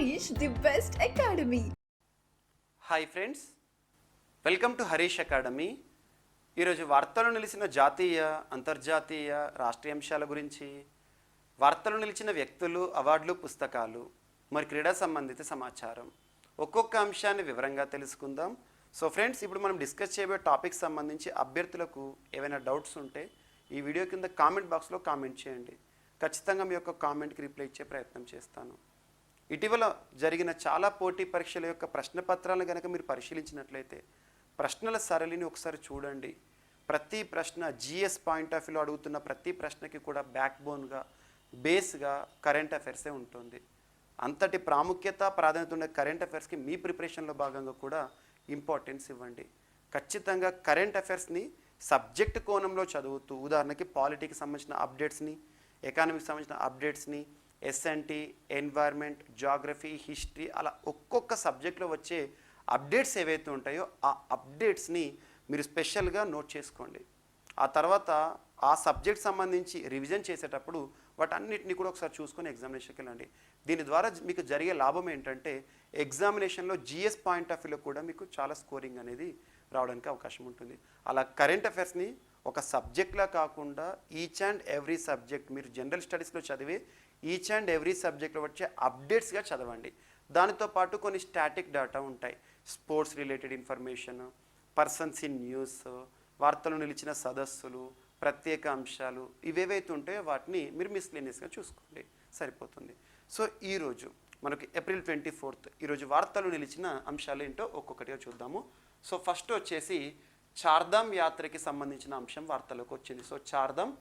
Harish, the best academy. Hi friends, welcome to Harish academy. ఈరోజు వార్తలు నిలిచిన జాతీయ, అంతర్జాతీయ, రాష్ట్రీయ అంశాల గురించి, వార్తలు నిలిచిన వ్యక్తులు, అవార్డులు, పుస్తకాలు, మరి క్రీడా సంబంధిత సమాచారం, ఒక్కొక్క అంశాన్ని వివరంగా తెలుసుకుందాం. సో ఫ్రెండ్స్, ఇప్పుడు మనం డిస్కస్ చేయబోయే టాపిక్ సంబంధించి అభ్యర్థులకు ఏవైనా డౌట్స్ ఉంటే ఈ వీడియో కింద కామెంట్ బాక్స్లో కామెంట్ చేయండి. ఖచ్చితంగా మీ యొక్క కామెంట్కి రిప్లై ఇచ్చే ప్రయత్నం చేస్తాను. ఇటీవల జరిగిన చాలా పోటీ పరీక్షల యొక్క ప్రశ్నపత్రాలను కనుక మీరు పరిశీలించినట్లయితే ప్రశ్నల సరళిని ఒకసారి చూడండి. ప్రతి ప్రశ్న జిఎస్ పాయింట్ ఆఫ్ వ్యూలో అడుగుతున్న ప్రతి ప్రశ్నకి కూడా బ్యాక్ బోన్గా, బేస్గా కరెంట్ అఫైర్సే ఉంటుంది. అంతటి ప్రాముఖ్యత, ప్రాధాన్యత ఉన్న కరెంట్ అఫైర్స్కి మీ ప్రిపరేషన్లో భాగంగా కూడా ఇంపార్టెన్స్ ఇవ్వండి. ఖచ్చితంగా కరెంట్ అఫైర్స్ని సబ్జెక్ట్ కోణంలో చదువుతూ, ఉదాహరణకి పాలిటిక్స్ సంబంధించిన అప్డేట్స్ని, ఎకానమీకి సంబంధించిన అప్డేట్స్ని, ఎస్ఎన్టీ, ఎన్వైర్న్మెంట్, జాగ్రఫీ, హిస్టరీ, అలా ఒక్కొక్క సబ్జెక్ట్లో వచ్చే అప్డేట్స్ ఏవైతే ఉంటాయో ఆ అప్డేట్స్ని మీరు స్పెషల్గా నోట్ చేసుకోండి. ఆ తర్వాత ఆ సబ్జెక్ట్ సంబంధించి రివిజన్ చేసేటప్పుడు వాటన్నిటిని కూడా ఒకసారి చూసుకొని ఎగ్జామినేషన్కి వెళ్ళండి. దీని ద్వారా మీకు జరిగే లాభం ఏంటంటే ఎగ్జామినేషన్లో జిఎస్ పాయింట్ ఆఫ్ వ్యూలో కూడా మీకు చాలా స్కోరింగ్ అనేది రావడానికి అవకాశం ఉంటుంది. అలా కరెంట్ అఫైర్స్ని ఒక సబ్జెక్ట్లా కాకుండా ఈచ్ అండ్ ఎవ్రీ సబ్జెక్ట్, మీరు జనరల్ స్టడీస్లో చదివే ఈచ్ అండ్ ఎవ్రీ సబ్జెక్ట్లో వచ్చే అప్డేట్స్గా చదవండి. దానితో పాటు కొన్ని స్టాటిక్ డేటా ఉంటాయి, sports related information, persons in news, వార్తలు నిలిచిన సదస్సులు, ప్రత్యేక అంశాలు, ఇవేవైతే ఉంటాయో వాటిని మీరు మిస్లేనియస్గా చూసుకోండి, సరిపోతుంది. సో ఈరోజు మనకి ఏప్రిల్ 24, ఈరోజు వార్తలు నిలిచిన అంశాలు ఏంటో ఒక్కొక్కటిగా చూద్దాము. సో ఫస్ట్ వచ్చేసి చార్ధామ్ యాత్రకి సంబంధించిన అంశం వార్తలోకి వచ్చింది. సో చార్ధామ్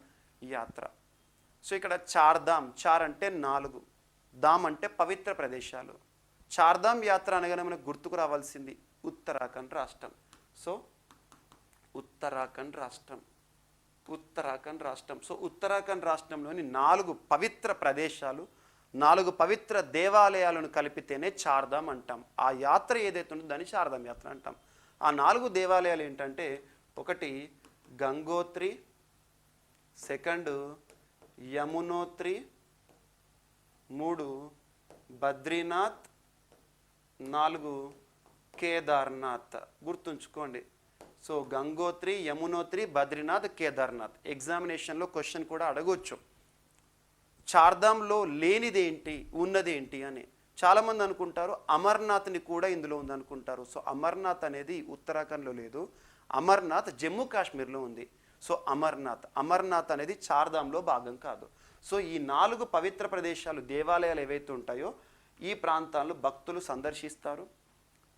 యాత్ర. సో ఇక్కడ చార్ధామ్, చార్ అంటే 4, ధామ్ అంటే పవిత్ర ప్రదేశాలు. చార్ధామ్ యాత్ర అనగానే మనకు గుర్తుకు రావాల్సింది ఉత్తరాఖండ్ రాష్ట్రం. సో ఉత్తరాఖండ్ రాష్ట్రం. సో ఉత్తరాఖండ్ రాష్ట్రంలోని 4 పవిత్ర ప్రదేశాలు, 4 పవిత్ర దేవాలయాలను కలిపితేనే చార్ధామ్ అంటాం. ఆ యాత్ర ఏదైతే ఉంటుందో దాన్ని చార్ధామ్ యాత్ర అంటాం. ఆ 4 దేవాలయాలు ఏంటంటే, ఒకటి గంగోత్రి, సెకండ్ యమునోత్రి, 3 బద్రీనాథ్, 4 కేదార్నాథ్. గుర్తుంచుకోండి. సో గంగోత్రి, యమునోత్రి, బద్రీనాథ్, కేదార్నాథ్. ఎగ్జామినేషన్లో క్వశ్చన్ కూడా అడగొచ్చు, చార్ధామ్లో లేనిదేంటి, ఉన్నదేంటి అని. చాలామంది అనుకుంటారు అమర్నాథ్ని కూడా ఇందులో ఉందనుకుంటారు. సో అమర్నాథ్ అనేది ఉత్తరాఖండ్లో లేదు, అమర్నాథ్ జమ్మూ కాశ్మీర్లో ఉంది. సో అమర్నాథ్ అనేది చార్ధామ్లో భాగం కాదు. సో ఈ 4 పవిత్ర ప్రదేశాలు, దేవాలయాలు ఏవైతే ఉంటాయో ఈ ప్రాంతాల్లో భక్తులు సందర్శిస్తారు,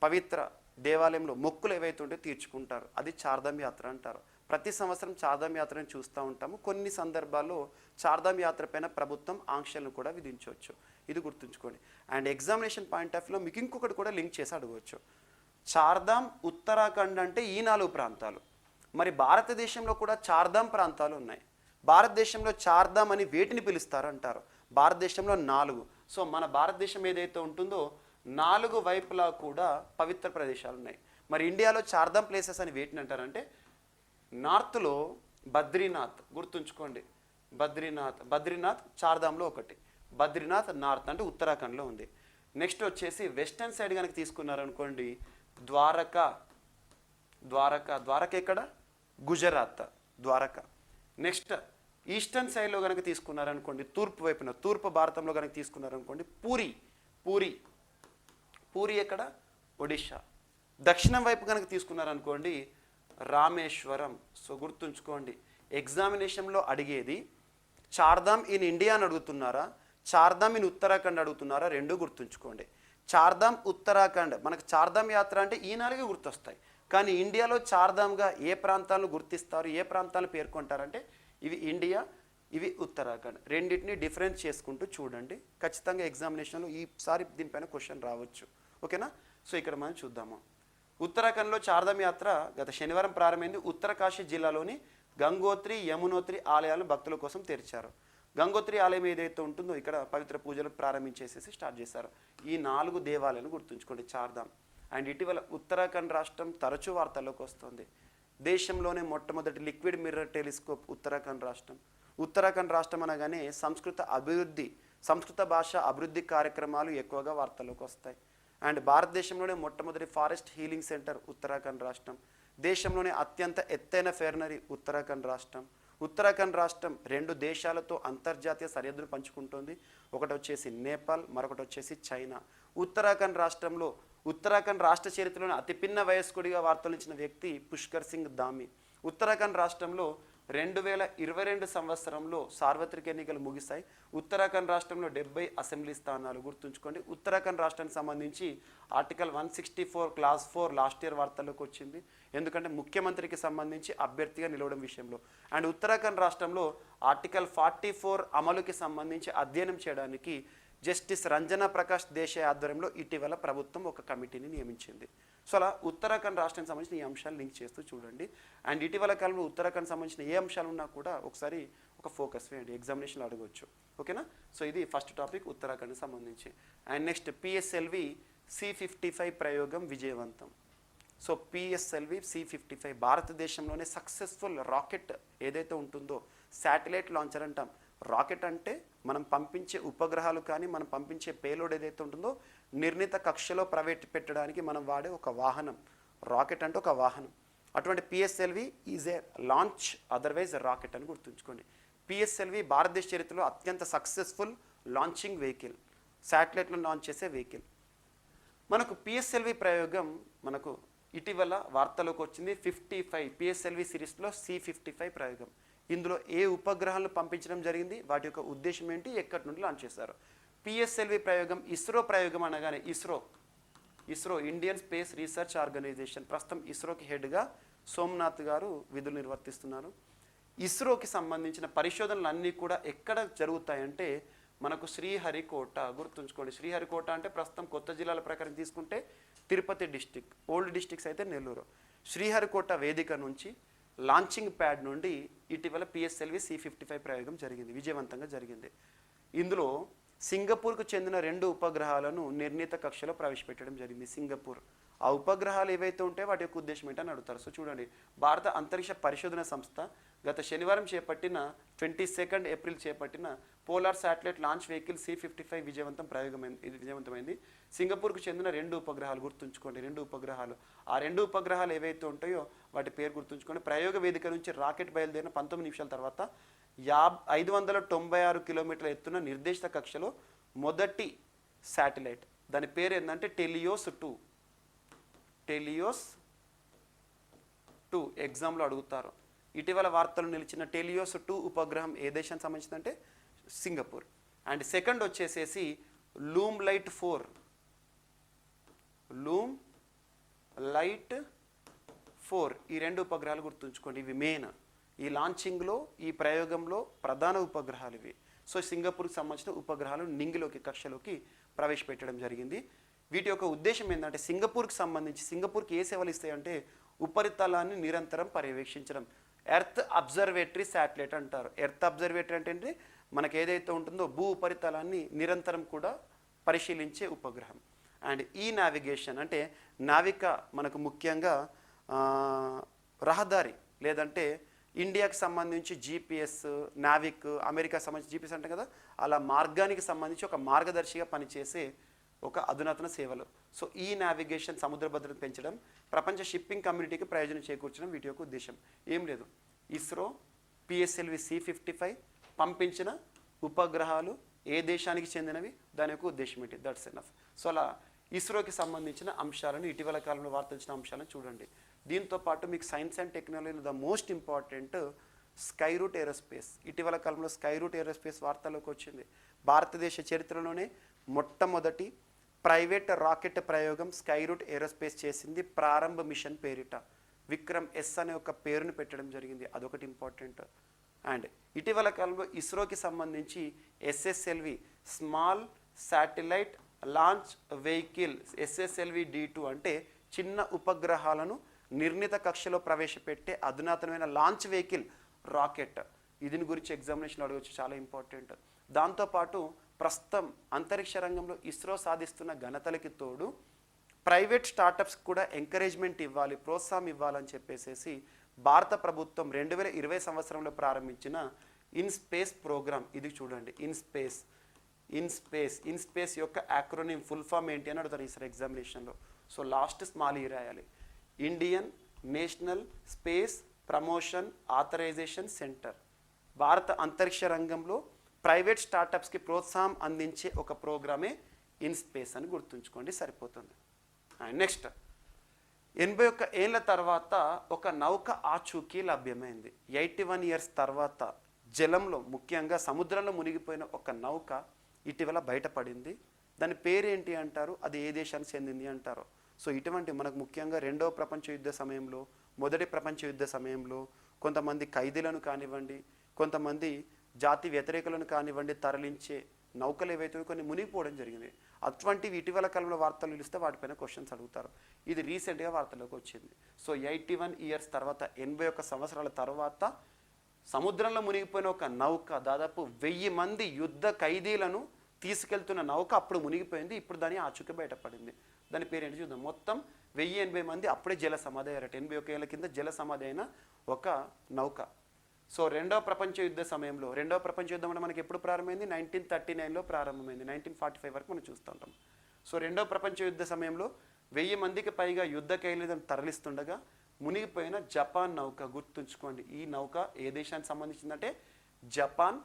పవిత్ర దేవాలయంలో మొక్కులు ఏవైతే ఉంటే తీర్చుకుంటారు. అది చార్ధామ్ యాత్ర అంటారు. ప్రతి సంవత్సరం చార్ధామ్ యాత్రను చూస్తూ ఉంటాము. కొన్ని సందర్భాల్లో చార్ధామ్ యాత్ర పైన ప్రభుత్వం ఆంక్షలను కూడా విధించవచ్చు. ఇది గుర్తుంచుకోండి. అండ్ ఎగ్జామినేషన్ పాయింట్ ఆఫ్ వ్యూలో మీకు ఇంకొకటి కూడా లింక్ చేసి అడగవచ్చు. చార్ధామ్ ఉత్తరాఖండ్ అంటే ఈ 4 ప్రాంతాలు. మరి భారతదేశంలో కూడా చార్ధామ్ ప్రాంతాలు ఉన్నాయి. భారతదేశంలో చార్ధామ్ అని వేటిని పిలుస్తారు అంటారు. భారతదేశంలో 4. సో మన భారతదేశం ఏదైతే ఉంటుందో 4 వైపులా కూడా పవిత్ర ప్రదేశాలు ఉన్నాయి. మరి ఇండియాలో చార్ధామ్ ప్లేసెస్ అని వేటిని అంటారంటే, నార్త్లో బద్రీనాథ్. గుర్తుంచుకోండి, బద్రీనాథ్ చార్ధామ్లో ఒకటి. బద్రీనాథ్ నార్త్ అంటే ఉత్తరాఖండ్లో ఉంది. నెక్స్ట్ వచ్చేసి వెస్టర్న్ సైడ్ కనుక తీసుకున్నారనుకోండి, ద్వారకా ఎక్కడ, గుజరాత్ ద్వారకా. నెక్స్ట్ ఈస్టర్న్ సైడ్లో కనుక తీసుకున్నారనుకోండి, తూర్పు వైపున, తూర్పు భారతంలో కనుక తీసుకున్నారనుకోండి, పూరి ఎక్కడ, ఒడిషా. దక్షిణం వైపు కనుక తీసుకున్నారనుకోండి, రామేశ్వరం. సో గుర్తుంచుకోండి, ఎగ్జామినేషన్లో అడిగేది చార్ధామ్ ఇన్ ఇండియా అని అడుగుతున్నారా, చార్ధామ్ ఇన్ ఉత్తరాఖండ్ అడుగుతున్నారా, 2 గుర్తుంచుకోండి. చార్ధామ్ ఉత్తరాఖండ్, మనకు చార్ధామ్ యాత్ర అంటే ఈ 4 గుర్తొస్తాయి. కానీ ఇండియాలో చార్ధామ్గా ఏ ప్రాంతాలను గుర్తిస్తారు, ఏ ప్రాంతాలను పేర్కొంటారంటే ఇవి ఇండియా, ఇవి ఉత్తరాఖండ్. రెండింటిని డిఫరెన్స్ చేసుకుంటూ చూడండి. ఖచ్చితంగా ఎగ్జామినేషన్లో ఈసారి దీనిపైన క్వశ్చన్ రావచ్చు. ఓకేనా? సో ఇక్కడ మనం చూద్దాము. ఉత్తరాఖండ్లో చార్ధామ్ యాత్ర గత శనివారం ప్రారంభమైంది. ఉత్తరకాశీ జిల్లాలోని గంగోత్రి, యమునోత్రి ఆలయాలను భక్తుల కోసం తెరిచారు. గంగోత్రి ఆలయం ఏదైతే ఉంటుందో ఇక్కడ పవిత్ర పూజలు ప్రారంభించేసేసి స్టార్ట్ చేశారు. ఈ 4 దేవాలయాలను గుర్తుంచుకోండి, చార్ధామ్. అండ్ ఇటీవల ఉత్తరాఖండ్ రాష్ట్రం తరచూ వార్తల్లోకి వస్తుంది. దేశంలోనే మొట్టమొదటి లిక్విడ్ మిర్రర్ టెలిస్కోప్ ఉత్తరాఖండ్ రాష్ట్రం. ఉత్తరాఖండ్ రాష్ట్రం అనగానే సంస్కృత అభివృద్ధి సంస్కృత భాష అభివృద్ధి కార్యక్రమాలు ఎక్కువగా వార్తల్లోకి వస్తాయి. అండ్ భారతదేశంలోనే మొట్టమొదటి ఫారెస్ట్ హీలింగ్ సెంటర్ ఉత్తరాఖండ్ రాష్ట్రం, దేశంలోనే అత్యంత ఎత్తైన ఫెర్నరీ ఉత్తరాఖండ్ రాష్ట్రం. ఉత్తరాఖండ్ రాష్ట్రం 2 దేశాలతో అంతర్జాతీయ సరిహద్దును పంచుకుంటోంది. ఒకటి వచ్చేసి నేపాల్, మరొకటి వచ్చేసి చైనా. ఉత్తరాఖండ్ రాష్ట్ర చరిత్రలోని అతి పిన్న వయస్కుడిగా వార్తలు ఇచ్చిన వ్యక్తి పుష్కర్ సింగ్ ధామి. ఉత్తరాఖండ్ రాష్ట్రంలో 2022 సంవత్సరంలో సార్వత్రిక ఎన్నికలు ముగిశాయి. ఉత్తరాఖండ్ రాష్ట్రంలో 70 అసెంబ్లీ స్థానాలు. గుర్తుంచుకోండి, ఉత్తరాఖండ్ రాష్ట్రానికి సంబంధించి ఆర్టికల్ 164 క్లాస్ 4 లాస్ట్ ఇయర్ వార్తల్లోకి వచ్చింది. ఎందుకంటే ముఖ్యమంత్రికి సంబంధించి అభ్యర్థిగా నిలవడం విషయంలో. అండ్ ఉత్తరాఖండ్ రాష్ట్రంలో ఆర్టికల్ 44 అమలుకి సంబంధించి అధ్యయనం చేయడానికి జస్టిస్ రంజనా ప్రకాష్ దేశాయ్ ఆధ్వర్యంలో ఇటీవల ప్రభుత్వం ఒక కమిటీని నియమించింది. సో అలా ఉత్తరాఖండ్ రాష్ట్రానికి సంబంధించిన ఈ అంశాలు లింక్ చేస్తూ చూడండి. అండ్ ఇటీవల కాలంలో ఉత్తరాఖండ్ సంబంధించిన ఏ అంశాలు ఉన్నా కూడా ఒకసారి ఒక ఫోకస్ వేయండి, ఎగ్జామినేషన్లో అడగవచ్చు. ఓకేనా? సో ఇది ఫస్ట్ టాపిక్ ఉత్తరాఖండ్కి సంబంధించి. అండ్ నెక్స్ట్ PSLV C-55 ప్రయోగం విజయవంతం. సో PSLV C-55 భారతదేశంలోనే సక్సెస్ఫుల్ రాకెట్ ఏదైతే ఉంటుందో, శాటిలైట్ లాంచర్ అంటాం. రాకెట్ అంటే మనం పంపించే ఉపగ్రహాలు కానీ మనం పంపించే పేలోడ్ ఏదైతే ఉంటుందో నిర్ణీత కక్షలో ప్రవేశపెట్టడానికి మనం వాడే ఒక వాహనం. రాకెట్ అంటే ఒక వాహనం. అటువంటి PSLV is a launch otherwise rocket అని గుర్తుంచుకోండి. PSLV భారతదేశ చరిత్రలో అత్యంత సక్సెస్ఫుల్ లాంచింగ్ వెహికల్, శాటిలైట్లను లాంచ్ చేసే వెహికల్. మనకు PSLV ప్రయోగం మనకు ఇటీవల వార్తలోకి వచ్చింది. 55 PSLV సిరీస్లో C-55 ప్రయోగం. ఇందులో ఏ ఉపగ్రహాలను పంపించడం జరిగింది, వాటి యొక్క ఉద్దేశం ఏంటి, ఎక్కడి నుండి లాంచ్ చేశారు. PSLV ప్రయోగం ఇస్రో ప్రయోగం అనగానే ISRO Indian space research organization, ప్రస్తుతం ఇస్రోకి హెడ్గా సోమనాథ్ గారు విధులు నిర్వర్తిస్తున్నారు. ఇస్రోకి సంబంధించిన పరిశోధనలు అన్నీ కూడా ఎక్కడ జరుగుతాయంటే మనకు శ్రీహరికోట. గుర్తుంచుకోండి, శ్రీహరికోట అంటే ప్రస్తుతం కొత్త జిల్లాల ప్రకారం తీసుకుంటే తిరుపతి డిస్టిక్, ఓల్డ్ డిస్టిక్స్ అయితే నెల్లూరు. శ్రీహరికోట వేదిక నుంచి లాంచింగ్ ప్యాడ్ నుండి ఇటీవల PSLV C-55 ప్రయోగం జరిగింది, విజయవంతంగా జరిగింది. ఇందులో సింగపూర్కు చెందిన 2 ఉపగ్రహాలను నిర్ణీత కక్షలో ప్రవేశపెట్టడం జరిగింది. సింగపూర్ ఆ ఉపగ్రహాలు ఏవైతే ఉంటే వాటి యొక్క ఉద్దేశం ఏంటని అడుగుతారు. సో చూడండి, భారత అంతరిక్ష పరిశోధన సంస్థ గత శనివారం చేపట్టిన 22 ఏప్రిల్ చేపట్టిన polar satellite launch vehicle C-55 విజయవంతమైంది. సింగపూర్కు చెందిన 2 ఉపగ్రహాలు. గుర్తుంచుకోండి, 2 ఉపగ్రహాలు. ఆ 2 ఉపగ్రహాలు ఏవైతే ఉంటాయో వాటి పేరు గుర్తుంచుకోండి. ప్రయోగ వేదిక నుంచి రాకెట్ బయలుదేరిన 19 నిమిషాల తర్వాత 596 కిలోమీటర్ల ఎత్తున నిర్దేశిత కక్షలో మొదటి శాటిలైట్, దాని పేరు ఏంటంటే టెలియోస్ 2 ఎగ్జామ్లో అడుగుతారు. ఇటీవల వార్తలు నిలిచిన టెలియోస్ 2 ఉపగ్రహం ఏ దేశానికి సంబంధించిందంటే సింగపూర్. అండ్ సెకండ్ వచ్చేసేసి లూమ్ లైట్ 4 ఈ 2 ఉపగ్రహాలు గుర్తుంచుకోండి. ఇవి మెయిన్ ఈ లాంచింగ్లో, ఈ ప్రయోగంలో ప్రధాన ఉపగ్రహాలు ఇవి. సో సింగపూర్కి సంబంధించిన ఉపగ్రహాలు నింగిలోకి, కక్షలోకి ప్రవేశపెట్టడం జరిగింది. వీటి యొక్క ఉద్దేశం ఏంటంటే సింగపూర్కి ఏ సేవలు ఇస్తాయంటే ఉపరితలాన్ని నిరంతరం పర్యవేక్షించడం. ఎర్త్ అబ్జర్వేటరీ శాటిలైట్ అంటారు. ఎర్త్ అబ్జర్వేటరీ అంటే మనకు ఏదైతే ఉంటుందో భూ ఉపరితలాన్ని నిరంతరం కూడా పరిశీలించే ఉపగ్రహం. అండ్ ఈ నావిగేషన్ అంటే నావిక మనకు ముఖ్యంగా రహదారి లేదంటే ఇండియాకి సంబంధించి GPS, నావిక్, అమెరికాకి సంబంధించి GPS అంటే కదా, అలా మార్గానికి సంబంధించి ఒక మార్గదర్శిగా పనిచేసే ఒక అధునాతన సేవలు. సో ఈ నావిగేషన్ సముద్ర భద్రత పెంచడం, ప్రపంచ షిప్పింగ్ కమ్యూనిటీకి ప్రయోజనం చేకూర్చడం వీటి యొక్క ఉద్దేశం. ఏం లేదు, ఇస్రో PSLV C-55 పంపించిన ఉపగ్రహాలు ఏ దేశానికి చెందినవి, దాని యొక్క ఉద్దేశం ఏంటి, దట్స్ ఎనఫ్. సో అలా ఇస్రోకి సంబంధించిన అంశాలను, ఇటీవల కాలంలో వార్త వచ్చిన అంశాలను చూడండి. దీంతో పాటు మీకు సైన్స్ అండ్ టెక్నాలజీలో the most important Skyroot aerospace. ఇటీవల కాలంలో స్కై రూట్ ఏరోస్పేస్ వార్తల్లోకి వచ్చింది. భారతదేశ చరిత్రలోనే మొట్టమొదటి ప్రైవేట్ రాకెట్ ప్రయోగం స్కై రూట్ ఏరోస్పేస్ చేసింది. ప్రారంభ మిషన్ పేరిట విక్రమ్ S అనే ఒక పేరును పెట్టడం జరిగింది, అదొకటి ఇంపార్టెంట్. అండ్ ఇటీవల కాలంలో ఇస్రోకి సంబంధించి SSLV small satellite launch vehicle SSLV D2 అంటే చిన్న ఉపగ్రహాలను నిర్ణీత కక్షలో ప్రవేశపెట్టే అధునాతనమైన లాంచ్ వెహికల్ రాకెట్. దీని గురించి ఎగ్జామినేషన్ అడగవచ్చు, చాలా ఇంపార్టెంట్. దాంతోపాటు ప్రస్తుతం అంతరిక్ష రంగంలో ఇస్రో సాధిస్తున్న ఘనతలకి తోడు ప్రైవేట్ స్టార్టప్స్ కూడా ఎంకరేజ్మెంట్ ఇవ్వాలి, ప్రోత్సాహం ఇవ్వాలని చెప్పేసి భారత ప్రభుత్వం 2020 సంవత్సరంలో ప్రారంభించిన ఇన్ స్పేస్ ప్రోగ్రామ్. ఇది చూడండి, ఇన్ స్పేస్ ఇన్ స్పేస్ యొక్క యాక్రోనిమ్ ఫుల్ ఫామ్ ఏంటి అని అడుగుతారు ఈసారి ఎగ్జామినేషన్లో. సో లాస్ట్ స్మాల్ ఈ రాయాలి. Indian national space promotion authorization centre. భారత అంతరిక్ష రంగంలో ప్రైవేట్ స్టార్టప్స్కి ప్రోత్సాహం అందించే ఒక ప్రోగ్రామే ఇన్ స్పేస్ అని గుర్తుంచుకోండి, సరిపోతుంది. నెక్స్ట్ 81 ఏళ్ళ తర్వాత ఒక నౌక ఆచూకీ లభ్యమైంది. 81 ఇయర్స్ తర్వాత జలంలో ముఖ్యంగా సముద్రంలో మునిగిపోయిన ఒక నౌక ఇటీవల బయటపడింది. దాని పేరేంటి అంటారు, అది ఏ దేశానికి చెందింది అంటారు. సో ఇటువంటి మనకు ముఖ్యంగా రెండవ ప్రపంచ యుద్ధ సమయంలో, మొదటి ప్రపంచ యుద్ధ సమయంలో కొంతమంది ఖైదీలను కానివ్వండి, కొంతమంది జాతి వ్యతిరేకులను కానివ్వండి తరలించే నౌకలు ఏవైతే కొన్ని మునిగిపోవడం జరిగింది. అటువంటివి ఇటీవల కాలంలో వార్తలు నిలిస్తే వాటిపైన క్వశ్చన్స్ అడుగుతారు. ఇది రీసెంట్గా వార్తల్లోకి వచ్చింది. సో 81 ఇయర్స్ తర్వాత 81 సంవత్సరాల తర్వాత సముద్రంలో మునిగిపోయిన ఒక నౌక, దాదాపు 1000 మంది యుద్ధ ఖైదీలను తీసుకెళ్తున్న నౌక అప్పుడు మునిగిపోయింది. ఇప్పుడు దాని ఆచూకీ బయటపడింది. దాని పేరేంటి చూద్దాం. మొత్తం 1080 మంది అప్పుడే జల సమాధి అయ్యారట. 81 ఏళ్ళ కింద జల సమాధి అయిన ఒక నౌక. సో రెండవ ప్రపంచ యుద్ధ సమయంలో, రెండవ ప్రపంచ యుద్ధం అంటే మనకి ఎప్పుడు ప్రారంభమైంది, 1939లో ప్రారంభమైంది. 1945 వరకు మనం చూస్తూ ఉంటాం. సో రెండవ ప్రపంచ యుద్ధ సమయంలో 1000 మందికి పైగా యుద్ధ ఖైదీలను తరలిస్తుండగా మునిగిపోయిన జపాన్ నౌక. గుర్తుంచుకోండి, ఈ నౌక ఏ దేశానికి సంబంధించిందంటే జపాన్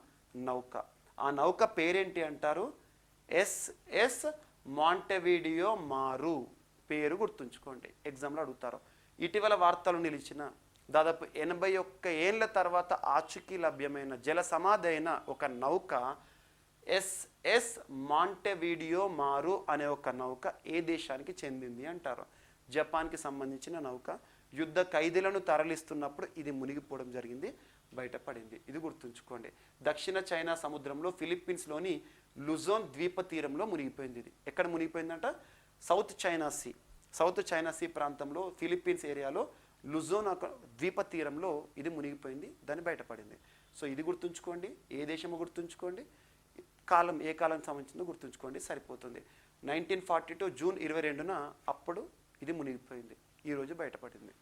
నౌక. ఆ నౌక పేరేంటి అంటారు, ఎస్ఎస్ మాంటెవిడియో మారు. పేరు గుర్తుంచుకోండి, ఎగ్జామ్లో అడుగుతారు. ఇటీవల వార్తలు నిలిచిన దాదాపు 81 ఏళ్ళ తర్వాత ఆచూకీ లభ్యమైన జల సమాధి అయిన ఒక నౌక ఎస్ఎస్ మాంటెవిడియో మారు అనే ఒక నౌక ఏ దేశానికి చెందింది అంటారు. జపాన్కి సంబంధించిన నౌక. యుద్ధ ఖైదీలను తరలిస్తున్నప్పుడు ఇది మునిగిపోవడం జరిగింది, బయటపడింది. ఇది గుర్తుంచుకోండి. దక్షిణ చైనా సముద్రంలో ఫిలిప్పీన్స్లోని లుజోన్ ద్వీప తీరంలో మునిగిపోయింది. ఇది ఎక్కడ మునిగిపోయిందంట, సౌత్ చైనా సీ ప్రాంతంలో ఫిలిప్పీన్స్ ఏరియాలో లుజోన్ ద్వీప తీరంలో ఇది మునిగిపోయింది, దాన్ని బయటపడింది. సో ఇది గుర్తుంచుకోండి, ఏ దేశమో గుర్తుంచుకోండి, కాలం ఏ కాలానికి సంబంధించిందో గుర్తుంచుకోండి, సరిపోతుంది. 1942 జూన్ 22న అప్పుడు ఇది మునిగిపోయింది, ఈరోజు బయటపడింది.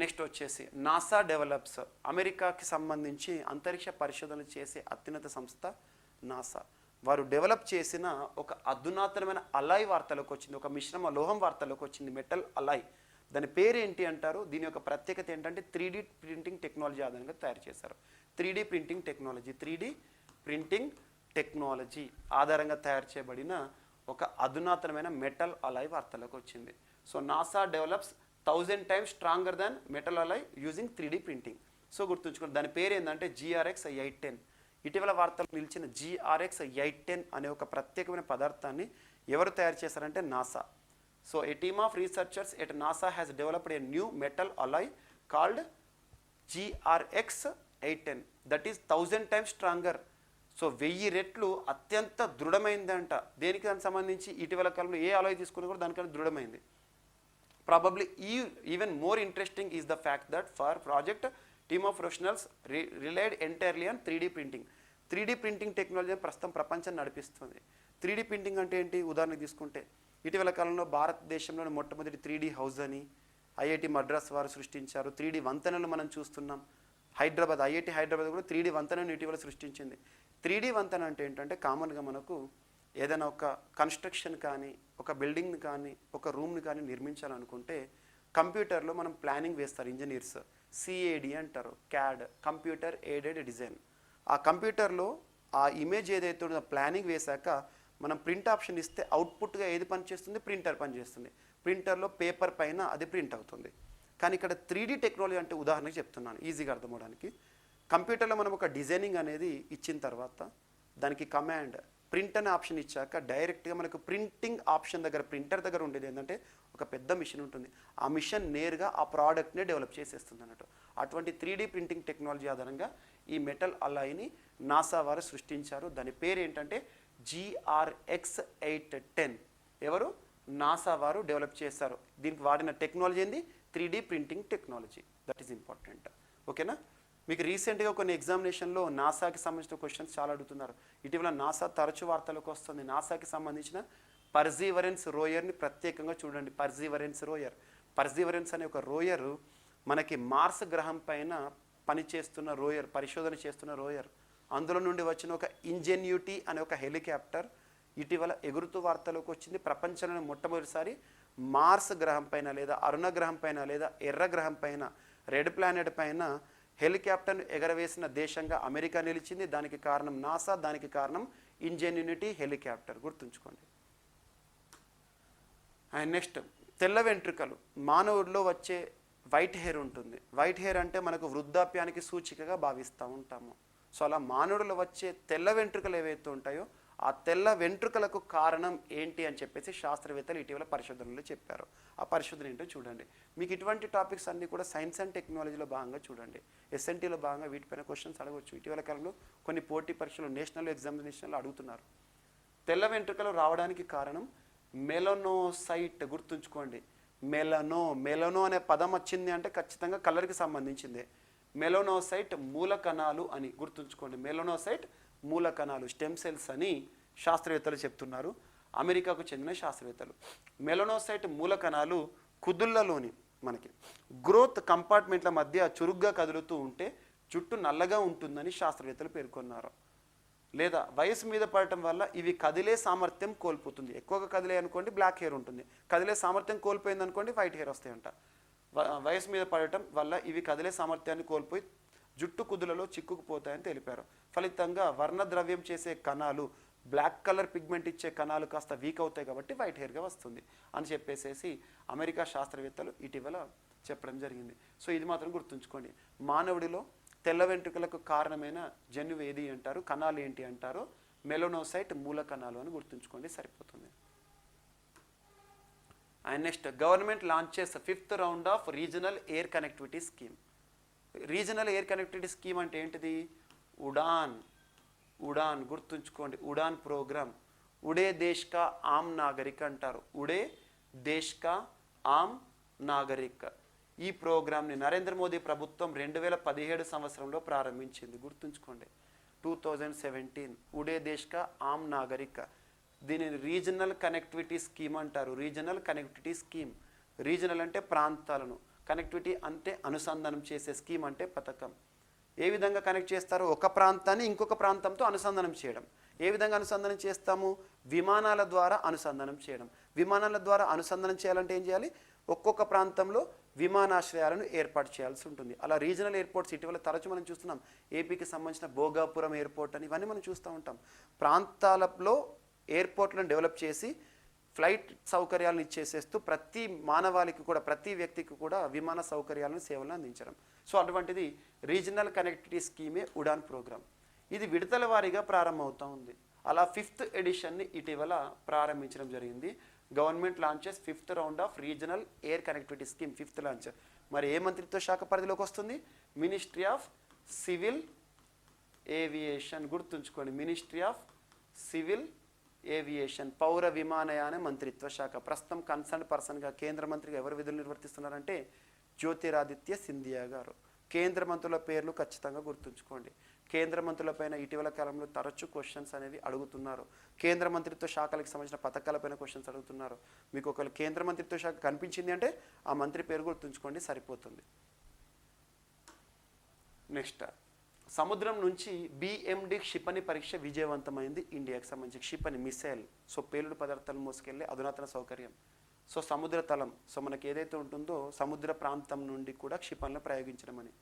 నెక్స్ట్ వచ్చేసి నాసా డెవలప్స్. అమెరికాకి సంబంధించి అంతరిక్ష పరిశోధనలు చేసే అత్యున్నత సంస్థ నాసా. వారు డెవలప్ చేసిన ఒక అధునాతనమైన అలాయ్ వార్తలోకి వచ్చింది, ఒక మిశ్రమ లోహం వార్తలోకి వచ్చింది, మెటల్ అలాయ్. దాని పేరు ఏంటి అంటారు, దీని యొక్క ప్రత్యేకత ఏంటంటే 3D ప్రింటింగ్ టెక్నాలజీ ఆధారంగా తయారు చేశారు. 3D ప్రింటింగ్ టెక్నాలజీ ఆధారంగా తయారు చేయబడిన ఒక అధునాతనమైన మెటల్ అలాయ్ వార్తలోకి వచ్చింది. So NASA develops 1000 times stronger than metal Alai using 3D printing. So గుర్తుంచుకోండి, దాని పేరు ఏంటంటే GRX 810. ఇటీవల వార్తలు నిలిచిన GRX 810 అనే ఒక ప్రత్యేకమైన పదార్థాన్ని ఎవరు తయారు చేశారంటే NASA. So A team of researchers at NASA has developed a new metal Alai called GRX 810 that is 1000 times stronger. So 1000 రెట్లు అత్యంత దృఢమైందంట. దేనికి దానికి సంబంధించి ఇటీవల కాలంలో ఏ అలాయ్ తీసుకున్నా కూడా దానికన్నా దృఢమైంది. Probably even more interesting is the fact that for project team of professionals relied entirely on 3D printing. 3D printing technology ప్రస్తుతం ప్రపంచాన్ని నడిపిస్తుంది. 3D ప్రింటింగ్ అంటే ఏంటి, ఉదాహరణకు తీసుకుంటే ఇటీవల కాలంలో భారతదేశంలోని మొట్టమొదటి 3D హౌస్ అని IIT మద్రాస్ వారు సృష్టించారు. 3D వంతెనలు మనం చూస్తున్నాం. IIT హైదరాబాద్ కూడా 3D వంతెనను ఇటీవల సృష్టించింది. 3D వంతెన అంటే ఏంటంటే కామన్గా మనకు ఏదైనా ఒక కన్స్ట్రక్షన్ కానీ, ఒక బిల్డింగ్ని కానీ, ఒక రూమ్ని కానీ నిర్మించాలనుకుంటే కంప్యూటర్లో మనం ప్లానింగ్ వేస్తారు ఇంజనీర్స్. CAD అంటారు, క్యాడ్, కంప్యూటర్ ఎయిడెడ్ డిజైన్. ఆ కంప్యూటర్లో ఆ ఇమేజ్ ఏదైతే ఉందో ప్లానింగ్ వేశాక మనం ప్రింట్ ఆప్షన్ ఇస్తే అవుట్పుట్గా ఏది పనిచేస్తుంది, ప్రింటర్ పనిచేస్తుంది. ప్రింటర్లో పేపర్ పైన అది ప్రింట్ అవుతుంది. కానీ ఇక్కడ 3D టెక్నాలజీ అంటే ఉదాహరణకి చెప్తున్నాను ఈజీగా అర్థమవడానికి. కంప్యూటర్లో మనం ఒక డిజైనింగ్ అనేది ఇచ్చిన తర్వాత దానికి కమాండ్ ప్రింట్ అనే ఆప్షన్ ఇచ్చాక డైరెక్ట్గా మనకు ప్రింటింగ్ ఆప్షన్ దగ్గర, ప్రింటర్ దగ్గర ఉండేది ఏంటంటే ఒక పెద్ద మిషన్ ఉంటుంది. ఆ మిషన్ నేరుగా ఆ ప్రోడక్ట్ని డెవలప్ చేసేస్తుంది అన్నట్టు. అటువంటి 3D ప్రింటింగ్ టెక్నాలజీ ఆధారంగా ఈ మెటల్ అలాయ్ని నాసా వారు సృష్టించారు. దాని పేరు ఏంటంటే GRX 810. ఎవరు, నాసా వారు డెవలప్ చేశారు. దీనికి వాడిన టెక్నాలజీ ఏంది, 3D printing technology. That is important. ఓకేనా. మీకు రీసెంట్గా కొన్ని ఎగ్జామినేషన్లో నాసాకి సంబంధించిన క్వశ్చన్స్ చాలా అడుగుతున్నారు. ఇటీవల నాసా తరచు వార్తలకు వస్తుంది. నాసాకి సంబంధించిన పర్సీవరెన్స్ రోయర్ని ప్రత్యేకంగా చూడండి. పర్సీవరెన్స్ అనే ఒక రోయర్ మనకి మార్స్ గ్రహం పైన పనిచేస్తున్న రోయర్, పరిశోధన చేస్తున్న రోయర్. అందులో నుండి వచ్చిన ఒక ఇంజెన్యూటీ అనే ఒక హెలికాప్టర్ ఇటీవల ఎగురుతూ వార్తలోకి వచ్చింది. ప్రపంచంలోనే మొట్టమొదటిసారి మార్స్ గ్రహం పైన లేదా అరుణ గ్రహం పైన లేదా ఎర్ర గ్రహం పైన రెడ్ ప్లానెట్ పైన హెలికాప్టర్ను ఎగరవేసిన దేశంగా అమెరికా నిలిచింది. దానికి కారణం నాసా, దానికి కారణం ఇంజెన్యూటీ హెలికాప్టర్, గుర్తుంచుకోండి. అండ్ నెక్స్ట్, తెల్ల వెంట్రుకలు. మానవుడిలో వచ్చే వైట్ హెయిర్ ఉంటుంది. వైట్ హెయిర్ అంటే మనకు వృద్ధాప్యానికి సూచికగా భావిస్తూ ఉంటాము. సో అలా మానవుడిలో వచ్చే తెల్ల వెంట్రుకలు ఏవైతే ఉంటాయో ఆ తెల్ల వెంట్రుకలకు కారణం ఏంటి అని చెప్పేసి శాస్త్రవేత్తలు ఇటీవల పరిశోధనలో చెప్పారు. ఆ పరిశోధన ఏంటో చూడండి. మీకు ఇటువంటి టాపిక్స్ అన్నీ కూడా సైన్స్ అండ్ టెక్నాలజీలో భాగంగా చూడండి. ఎస్ఎన్టీలో భాగంగా వీటిపైన క్వశ్చన్స్ అడగవచ్చు. ఇటీవల కాలంలో కొన్ని పోటీ పరీక్షలు నేషనల్ ఎగ్జామినేషన్లో అడుగుతున్నారు. తెల్ల వెంట్రుకలు రావడానికి కారణం మెలనోసైట్, గుర్తుంచుకోండి. మెలనో అనే పదం వచ్చింది అంటే ఖచ్చితంగా కలర్కి సంబంధించిందే. మెలనోసైట్ మూల కణాలు అని గుర్తుంచుకోండి. మెలనోసైట్ మూల కణాలు, స్టెమ్ సెల్స్ అని శాస్త్రవేత్తలు చెప్తున్నారు, అమెరికాకు చెందిన శాస్త్రవేత్తలు. మెలనోసైట్ మూల కణాలు కుదుళ్లలోని మనకి గ్రోత్ కంపార్ట్మెంట్ల మధ్య చురుగ్గా కదులుతూ ఉంటే జుట్టు నల్లగా ఉంటుందని శాస్త్రవేత్తలు పేర్కొన్నారు. లేదా వయసు మీద పడటం వల్ల ఇవి కదిలే సామర్థ్యం కోల్పోతుంది. ఎక్కువగా కదిలే అనుకోండి బ్లాక్ హెయిర్ ఉంటుంది, కదిలే సామర్థ్యం కోల్పోయింది అనుకోండి వైట్ హెయిర్ వస్తాయంట. వయసు మీద పడటం వల్ల ఇవి కదిలే సామర్థ్యాన్ని కోల్పోయి జుట్టు కుదులలో చిక్కుకుపోతాయని తెలిపారు. ఫలితంగా వర్ణద్రవ్యం చేసే కణాలు, బ్లాక్ కలర్ పిగ్మెంట్ ఇచ్చే కణాలు కాస్త వీక్ అవుతాయి కాబట్టి వైట్ హెయిర్గా వస్తుంది అని చెప్పేసి అమెరికా శాస్త్రవేత్తలు ఇటీవల చెప్పడం జరిగింది. సో ఇది మాత్రం గుర్తుంచుకోండి. మానవుడిలో తెల్ల వెంట్రుకలకు కారణమైన జన్యువు ఏది అంటారు, కణాలు ఏంటి అంటారో మెలనోసైట్ మూల కణాలు అని గుర్తుంచుకోండి, సరిపోతుంది. And next, government launches 5th round of regional air connectivity scheme. Regional air connectivity scheme అంటే ఏంటిది? ఉడాన్ గుర్తుంచుకోండి. ఉడాన్ ప్రోగ్రామ్. ఉడే దేశ్ కా ఆమ్ నాగరిక్ అంటారు. ఉడే దేశ్ కా ఆమ్ నాగరిక్. ఈ ప్రోగ్రామ్ని నరేంద్ర మోదీ ప్రభుత్వం 2017 సంవత్సరంలో ప్రారంభించింది, గుర్తుంచుకోండి. 2017 ఉడే దేశ్ కా ఆమ్ నాగరిక్. దీనిని రీజనల్ కనెక్టివిటీ స్కీమ్ అంటారు. Regional connectivity scheme. రీజనల్ అంటే ప్రాంతాలను, కనెక్టివిటీ అంటే అనుసంధానం చేసే, స్కీమ్ అంటే పథకం. ఏ విధంగా కనెక్ట్ చేస్తారో ఒక ప్రాంతాన్ని ఇంకొక ప్రాంతంతో అనుసంధానం చేయడం. ఏ విధంగా అనుసంధానం చేస్తాము? విమానాల ద్వారా అనుసంధానం చేయడం. విమానాల ద్వారా అనుసంధానం చేయాలంటే ఏం చేయాలి? ఒక్కొక్క ప్రాంతంలో విమానాశ్రయాలను ఏర్పాటు చేయాల్సి ఉంటుంది. అలా రీజనల్ ఎయిర్పోర్ట్స్ ఇటీవల తరచు మనం చూస్తున్నాం. ఏపీకి సంబంధించిన భోగాపురం ఎయిర్పోర్ట్ అని ఇవన్నీ మనం చూస్తూ ఉంటాం. ప్రాంతాలలో ఎయిర్పోర్ట్లను డెవలప్ చేసి ఫ్లైట్ సౌకర్యాలను ఇచ్చేసేస్తూ ప్రతి మానవాళికి కూడా, ప్రతి వ్యక్తికి కూడా విమాన సౌకర్యాలను, సేవలను అందించడం. సో అటువంటిది రీజనల్ కనెక్టివిటీ స్కీమే ఉడాన్ ప్రోగ్రామ్. ఇది విడతల వారీగా ప్రారంభమవుతూ ఉంది. అలా 5th ఎడిషన్ని ఇటీవల ప్రారంభించడం జరిగింది. Government launches 5th round of regional air connectivity scheme, 5th launch. మరి ఏ మంత్రిత్వ శాఖ పరిధిలోకి వస్తుంది? మినిస్ట్రీ ఆఫ్ సివిల్ ఏవియేషన్, గుర్తుంచుకోండి. మినిస్ట్రీ ఆఫ్ సివిల్ ఏవియేషన్, పౌర విమానయాన మంత్రిత్వ శాఖ. ప్రస్తుతం కన్సర్న్ పర్సన్గా కేంద్ర మంత్రిగా ఎవరు విధులు నిర్వర్తిస్తున్నారంటే జ్యోతిరాదిత్య సింధియా గారు. కేంద్ర మంత్రుల పేర్లు ఖచ్చితంగా గుర్తుంచుకోండి. కేంద్ర మంత్రులపైన ఇటీవల కాలంలో తరచూ క్వశ్చన్స్ అనేవి అడుగుతున్నారు. కేంద్ర మంత్రిత్వ శాఖలకు సంబంధించిన పథకాలపైన క్వశ్చన్స్ అడుగుతున్నారు. మీకు ఒకవేళ కేంద్ర మంత్రిత్వ శాఖ కనిపించింది అంటే ఆ మంత్రి పేరు గుర్తుంచుకోండి, సరిపోతుంది. నెక్స్ట్, సముద్రం నుంచి BMD క్షిపణి పరీక్ష విజయవంతమైంది. ఇండియాకి సంబంధించి క్షిపణి మిసైల్. సో పేలుడు పదార్థాలను మోసుకెళ్ళే అధునాతన సౌకర్యం. సో సముద్ర తలం, సో మనకి ఏదైతే ఉంటుందో సముద్ర ప్రాంతం నుండి కూడా క్షిపణులను ప్రయోగించడం అని.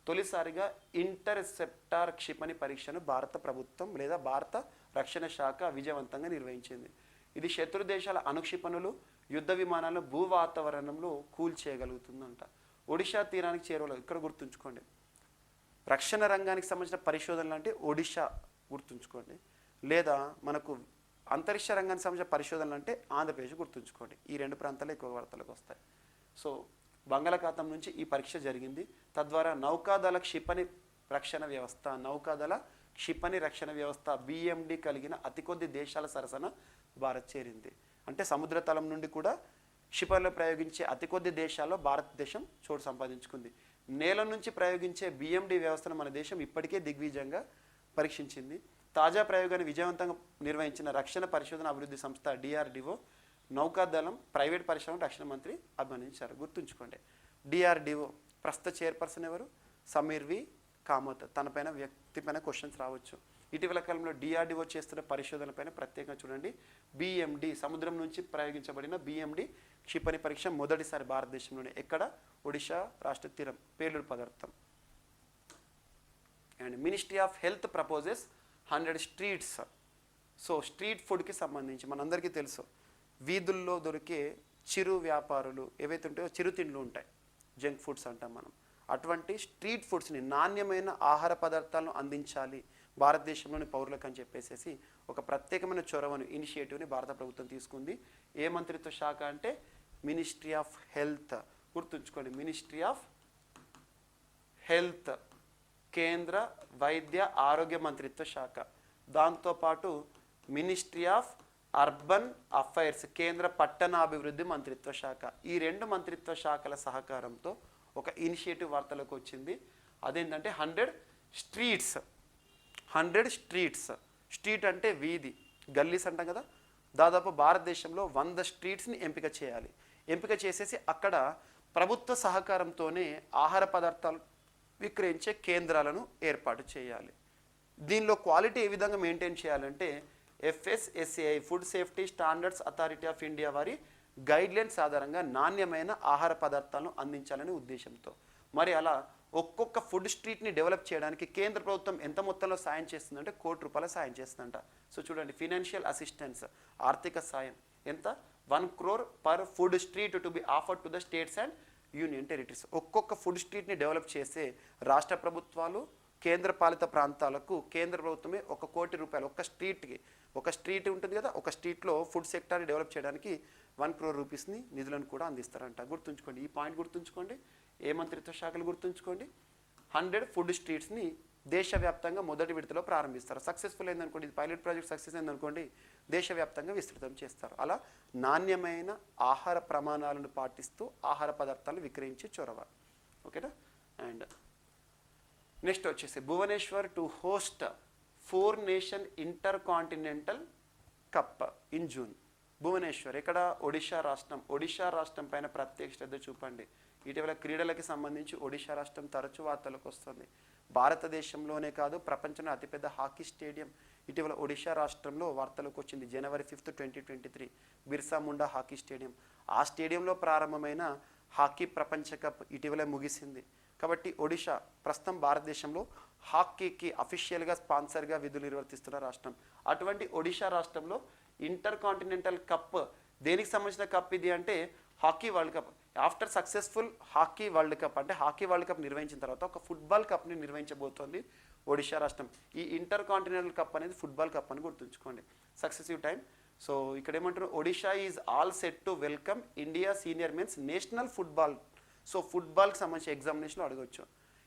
తొలిసారిగా ఇంటర్సెప్టార్ క్షిపణి పరీక్షను భారత ప్రభుత్వం లేదా భారత రక్షణ శాఖ విజయవంతంగా నిర్వహించింది. ఇది శత్రు దేశాల అణుక్షిపణులు, యుద్ధ విమానాలను భూ వాతావరణంలో కూల్చేయగలుగుతుందంట. ఒడిషా తీరానికి చేరువలో, ఇక్కడ గుర్తుంచుకోండి. రక్షణ రంగానికి సంబంధించిన పరిశోధనలు అంటే ఒడిషా గుర్తుంచుకోండి. లేదా మనకు అంతరిక్ష రంగానికి సంబంధించిన పరిశోధనలు అంటే ఆంధ్రప్రదేశ్ గుర్తుంచుకోండి. ఈ 2 ప్రాంతాలు ఎక్కువ వార్తలకు వస్తాయి. సో బంగాళాఖాతం నుంచి ఈ పరీక్ష జరిగింది. తద్వారా నౌకాదళ క్షిపణి రక్షణ వ్యవస్థ, నౌకాదళ క్షిపణి రక్షణ వ్యవస్థ BMD కలిగిన అతి కొద్ది దేశాల సరసన భారత్ చేరింది. అంటే సముద్ర తలం నుండి కూడా క్షిపణులు ప్రయోగించే అతి కొద్ది దేశాల్లో భారతదేశం చోటు సంపాదించుకుంది. నేల నుంచి ప్రయోగించే BMD వ్యవస్థను మన దేశం ఇప్పటికే దిగ్విజయంగా పరీక్షించింది. తాజా ప్రయోగాన్ని విజయవంతంగా నిర్వహించిన రక్షణ పరిశోధన అభివృద్ధి సంస్థ DRDO, నౌకాదళం, ప్రైవేట్ పరిశ్రమ, రక్షణ మంత్రి అభినందించారు. గుర్తుంచుకోండి. DRDO ప్రస్తుత చైర్పర్సన్ ఎవరు? సమీర్ వి కామత్, తనపైన వ్యక్తిపైన క్వశ్చన్స్ రావచ్చు. ఇటీవల కాలంలో డిఆర్డిఓ చేస్తున్న పరిశోధనలపైన ప్రత్యేకంగా చూడండి. బిఎండి, సముద్రం నుంచి ప్రయోగించబడిన బిఎండి క్షిపణి పరీక్ష మొదటిసారి భారతదేశంలోనే. ఎక్కడ? ఒడిషా రాష్ట్ర తీరం, పేలుడు పదార్థం. And ministry of health proposes 100 streets. So street ఫుడ్కి సంబంధించి మనందరికీ తెలుసు, వీధుల్లో దొరికే చిరు వ్యాపారులు ఏవైతే ఉంటాయో చిరుతిండ్లు ఉంటాయి, జంక్ ఫుడ్స్ అంటాం మనం. అటువంటి స్ట్రీట్ ఫుడ్స్ని, నాణ్యమైన ఆహార పదార్థాలను అందించాలి భారతదేశంలోని పౌరులకు అని చెప్పేసి ఒక ప్రత్యేకమైన చొరవను, ఇనిషియేటివ్ని భారత ప్రభుత్వం తీసుకుంది. ఏ మంత్రిత్వ శాఖ అంటే మినిస్ట్రీ ఆఫ్ హెల్త్. గుర్తుంచుకోండి, మినిస్ట్రీ ఆఫ్ హెల్త్, కేంద్ర వైద్య ఆరోగ్య మంత్రిత్వ శాఖ. దాంతోపాటు మినిస్ట్రీ ఆఫ్ అర్బన్ అఫైర్స్, కేంద్ర పట్టణాభివృద్ధి మంత్రిత్వ శాఖ. ఈ 2 మంత్రిత్వ శాఖల సహకారంతో ఒక ఇనిషియేటివ్ వార్తలకు వచ్చింది. అదేంటంటే 100 స్ట్రీట్స్. 100 స్ట్రీట్స్. స్ట్రీట్ అంటే వీధి, గల్లీస్ అంటాం కదా. దాదాపు భారతదేశంలో 100 స్ట్రీట్స్ని ఎంపిక చేయాలి. ఎంపిక చేసేసి అక్కడ ప్రభుత్వ సహకారంతోనే ఆహార పదార్థాలు విక్రయించే కేంద్రాలను ఏర్పాటు చేయాలి. దీనిలో క్వాలిటీ ఏ విధంగా మెయింటైన్ చేయాలంటే FSSAI, food safety standards authority of India వారి గైడ్లైన్స్ ఆధారంగా నాణ్యమైన ఆహార పదార్థాలను అందించాలనే ఉద్దేశంతో. మరి అలా ఒక్కొక్క ఫుడ్ స్ట్రీట్ని డెవలప్ చేయడానికి కేంద్ర ప్రభుత్వం ఎంత మొత్తంలో సాయం చేస్తుందంటే ₹1 కోటి సాయం చేస్తుందంట. సో చూడండి, ఫినాన్షియల్ అసిస్టెన్స్, ఆర్థిక సాయం ఎంత? 1 crore per food street to be offered to the states and union territories. ఒక్కొక్క ఫుడ్ స్ట్రీట్ని డెవలప్ చేసే రాష్ట్ర ప్రభుత్వాలు, కేంద్ర పాలిత ప్రాంతాలకు కేంద్ర ప్రభుత్వమే ₹1 కోటి, ఒక్క స్ట్రీట్కి, ఒక స్ట్రీట్ ఉంటుంది కదా, ఒక స్ట్రీట్లో ఫుడ్ సెక్టార్ని డెవలప్ చేయడానికి ₹1 crore నిధులను కూడా అందిస్తారంట. గుర్తుంచుకోండి, ఈ పాయింట్ గుర్తుంచుకోండి. ఏ మంత్రిత్వ శాఖలు గుర్తుంచుకోండి? 100 ఫుడ్ స్ట్రీట్స్ని దేశవ్యాప్తంగా మొదటి విడతలో ప్రారంభిస్తారు. సక్సెస్ఫుల్ అయిందనుకోండి, ఇది పైలట్ ప్రాజెక్ట్ సక్సెస్ అయిందనుకోండి, దేశవ్యాప్తంగా విస్తృతం చేస్తారు. అలా నాణ్యమైన ఆహార ప్రమాణాలను పాటిస్తూ ఆహార పదార్థాలు విక్రయించే చొరవ. ఓకేనా? అండ్ నెక్స్ట్ వచ్చేసి Bhubaneswar to host 4 nation inter continental cup in June. Bhubaneswar ఎక్కడ? ఒడిషా రాష్ట్రం. ఒడిషా రాష్ట్రం పైన ప్రత్యేక శ్రద్ధ చూపండి. ఇటీవల క్రీడలకి సంబంధించి ఒడిషా రాష్ట్రం తరచూ వార్తలకు వస్తుంది. భారతదేశంలోనే కాదు, ప్రపంచంలో అతిపెద్ద హాకీ స్టేడియం ఇటీవల ఒడిషా రాష్ట్రంలో వార్తలకు వచ్చింది. January 5, 2023 Birsa Munda hockey stadium. ఆ స్టేడియంలో ప్రారంభమైన హాకీ ప్రపంచ కప్ ఇటీవలే ముగిసింది. కాబట్టి ఒడిషా ప్రస్తుతం భారతదేశంలో హాకీకి అఫీషియల్గా స్పాన్సర్గా విధులు నిర్వర్తిస్తున్న రాష్ట్రం. అటువంటి ఒడిషా రాష్ట్రంలో ఇంటర్ కాంటినెంటల్ కప్, దేనికి సంబంధించిన కప్ ఇది అంటే hockey world cup. After successful hockey world cup అంటే హాకీ వరల్డ్ కప్ నిర్వహించిన తర్వాత ఒక ఫుట్బాల్ కప్ని నిర్వహించబోతోంది ఒడిషా రాష్ట్రం. ఈ ఇంటర్ కాంటినెంటల్ కప్ అనేది ఫుట్బాల్ కప్ అని గుర్తుంచుకోండి. Successive time. సో ఇక్కడ ఏమంటారు? Odisha is all set to welcome India senior men's national football. So ఫుట్బాల్కి సంబంధించి ఎగ్జామినేషన్లో అడగవచ్చు.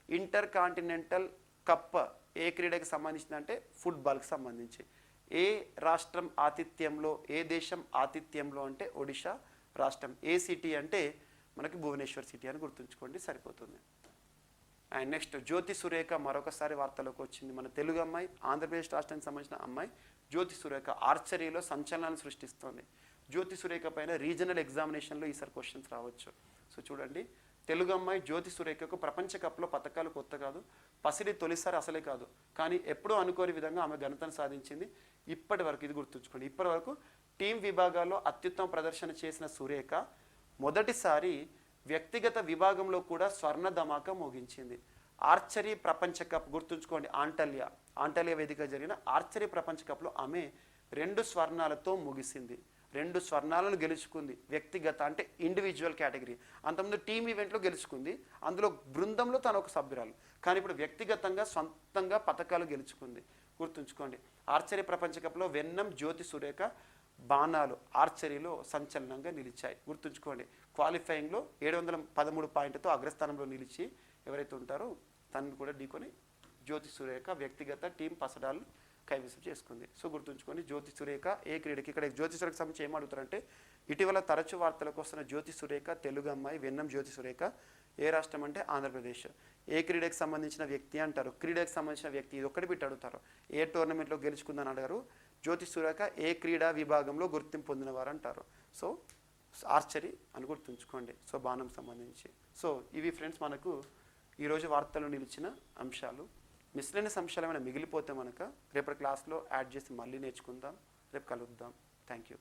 ఇంటర్ కాంటినెంటల్ కప్ ఏ క్రీడకి సంబంధించిందంటే ఫుట్బాల్కి సంబంధించి. ఏ రాష్ట్రం ఆతిథ్యంలో, ఏ దేశం ఆతిథ్యంలో అంటే ఒడిషా రాష్ట్రం. ఏ సిటీ అంటే మనకి భువనేశ్వర్ సిటీ అని గుర్తుంచుకోండి, సరిపోతుంది. అండ్ నెక్స్ట్ జ్యోతి సురేఖ మరొకసారి వార్తలోకి వచ్చింది. మన తెలుగు అమ్మాయి, ఆంధ్రప్రదేశ్ రాష్ట్రానికి సంబంధించిన అమ్మాయి జ్యోతి సురేఖ ఆర్చరీలో సంచలనాన్ని సృష్టిస్తోంది. జ్యోతి సురేఖ పైన రీజనల్ ఎగ్జామినేషన్లో ఈసారి క్వశ్చన్స్ రావచ్చు. సో చూడండి, తెలుగు అమ్మాయి జ్యోతి సురేఖకు ప్రపంచ కప్లో పథకాలు కొత్త కాదు, పసిడి తొలిసారి అసలే కాదు, కానీ ఎప్పుడూ అనుకోని విధంగా ఆమె ఘనతను సాధించింది. ఇప్పటి వరకు ఇది గుర్తుంచుకోండి, ఇప్పటి వరకు టీం విభాగాల్లో అత్యుత్తమ ప్రదర్శన చేసిన సురేఖ మొదటిసారి వ్యక్తిగత విభాగంలో కూడా స్వర్ణ ధమాకా మోగించింది. ఆర్చరీ ప్రపంచ కప్ గుర్తుంచుకోండి, ఆంటాలియా వేదిక జరిగిన ఆర్చరీ ప్రపంచ కప్లో ఆమె 2 స్వర్ణాలతో ముగిసింది. 2 స్వర్ణాలను గెలుచుకుంది. వ్యక్తిగత అంటే ఇండివిజువల్ కేటగిరీ. అంతకుముందు టీమ్ ఈవెంట్లో గెలుచుకుంది, అందులో బృందంలో తను ఒక సభ్యురాలు. కానీ ఇప్పుడు వ్యక్తిగతంగా సొంతంగా పథకాలు గెలుచుకుంది. గుర్తుంచుకోండి, ఆర్చరీ ప్రపంచ కప్లో వెన్నం జ్యోతి సురేఖ బాణాలు ఆర్చరీలో సంచలనంగా నిలిచాయి. గుర్తుంచుకోండి, క్వాలిఫైయింగ్లో 713 పాయింట్లతో అగ్రస్థానంలో నిలిచి ఎవరైతే ఉంటారో తనను కూడా ఢీకొని జ్యోతి సురేఖ వ్యక్తిగత టీం పసడాలు కైవసం చేసుకుంది. సో గుర్తుంచుకొని జ్యోతి సురేఖ ఏ క్రీడకి, ఇక్కడ జ్యోతి సురేఖ సంబంధించి ఏమడుగుతారంటే ఇటీవల తరచు వార్తలకు వస్తున్న జ్యోతి సురేఖ తెలుగు అమ్మాయి వెన్నం జ్యోతి సురేఖ ఏ రాష్ట్రం అంటే ఆంధ్రప్రదేశ్. ఏ క్రీడకి సంబంధించిన వ్యక్తి అంటారు, క్రీడకి సంబంధించిన వ్యక్తి, ఇది ఒక్కటి పెట్టి అడుగుతారు. ఏ టోర్నమెంట్లో గెలుచుకుందని అడిగారు. జ్యోతి సురేఖ ఏ క్రీడా విభాగంలో గుర్తింపు పొందినవారు అంటారు. సో ఆర్చరీ అని గుర్తుంచుకోండి. సో బాణం సంబంధించి. సో ఇవి ఫ్రెండ్స్ మనకు ఈరోజు వార్తల్లో నిలిచిన అంశాలు. మిస్లెనియస్ అంశాలు ఏమైనా మిగిలిపోతే మనక రేపటి క్లాస్లో యాడ్ చేసి మళ్ళీ నేర్చుకుందాం. రేపు కలుద్దాం. Thank you.